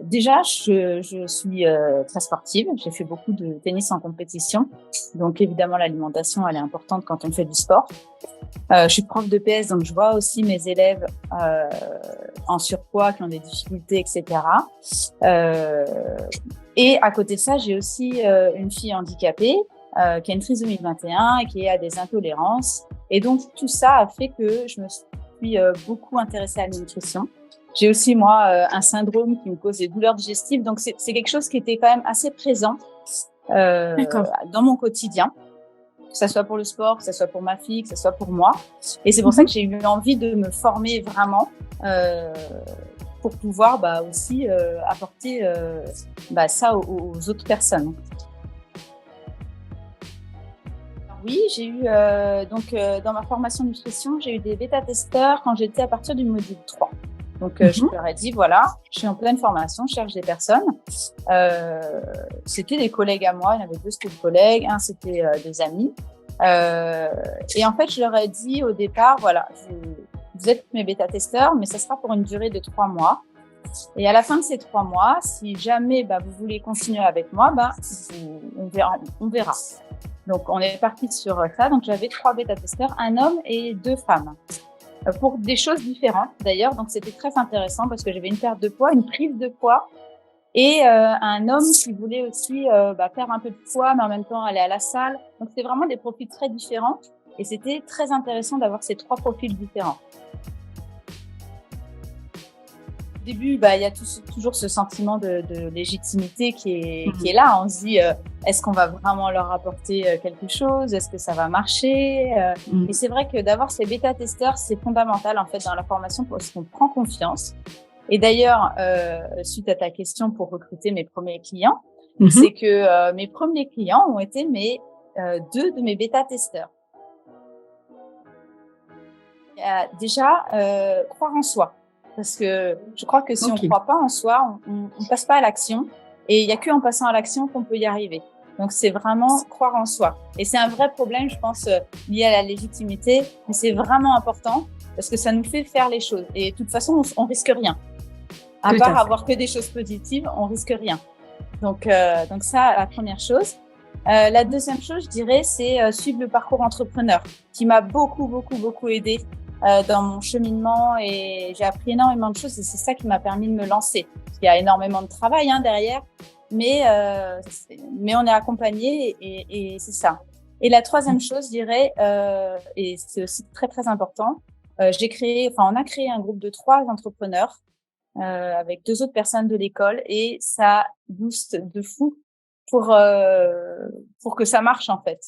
Déjà, je suis très sportive. J'ai fait beaucoup de tennis en compétition. Donc, évidemment, l'alimentation, elle est importante quand on fait du sport. Je suis prof de PS, donc je vois aussi mes élèves en surpoids qui ont des difficultés, etc. Euh, et à côté de ça, j'ai aussi une fille handicapée qui a une trisomie 21 et qui a des intolérances. Et donc, tout ça a fait que je me suis beaucoup intéressée à la nutrition. J'ai aussi, moi, un syndrome qui me cause des douleurs digestives. Donc, c'est quelque chose qui était quand même assez présent dans mon quotidien, que ça soit pour le sport, que ça soit pour ma fille, que ça soit pour moi. Et c'est pour ça que j'ai eu envie de me former vraiment pour pouvoir aussi apporter ça aux autres personnes. Oui, j'ai eu dans ma formation de nutrition, j'ai eu des bêta-testeurs quand j'étais à partir du module 3. Donc, je leur ai dit, voilà, je suis en pleine formation, je cherche des personnes. C'était des collègues à moi, il y en avait 2, c'était des collègues, un, c'était des amis. Et en fait, je leur ai dit au départ, voilà, vous êtes mes bêta-testeurs, mais ça sera pour une durée de 3 mois. Et à la fin de ces 3 mois, si jamais vous voulez continuer avec moi, on verra. Donc, on est parti sur ça. Donc, j'avais 3 bêta-testeurs, un homme et 2 femmes. Pour des choses différentes d'ailleurs, donc c'était très intéressant parce que j'avais une perte de poids, une prise de poids et un homme qui voulait aussi faire un peu de poids mais en même temps aller à la salle. Donc c'était vraiment des profils très différents et c'était très intéressant d'avoir ces 3 profils différents. Au début, il y a toujours ce sentiment de légitimité qui est là. On se dit, est-ce qu'on va vraiment leur apporter quelque chose? Est-ce que ça va marcher? Et c'est vrai que d'avoir ces bêta-testeurs, c'est fondamental en fait dans la formation parce qu'on prend confiance. Et d'ailleurs, suite à ta question pour recruter mes premiers clients, c'est que mes premiers clients ont été 2 de mes bêta-testeurs. Déjà, croire en soi. Parce que je crois que si on ne croit pas en soi, on passe pas à l'action. Et il n'y a qu'en passant à l'action qu'on peut y arriver. Donc, c'est vraiment croire en soi. Et c'est un vrai problème, je pense, lié à la légitimité. Mais c'est vraiment important parce que ça nous fait faire les choses. Et de toute façon, on risque rien. À part avoir que des choses positives, on risque rien. Donc ça, la première chose. La deuxième chose, je dirais, c'est suivre le parcours entrepreneur qui m'a beaucoup aidée dans mon cheminement et j'ai appris énormément de choses et c'est ça qui m'a permis de me lancer. Il y a énormément de travail derrière, mais on est accompagné et c'est ça. Et la troisième chose, je dirais, et c'est aussi très important, on a créé un groupe de 3 entrepreneurs avec 2 autres personnes de l'école et ça booste de fou pour que ça marche en fait.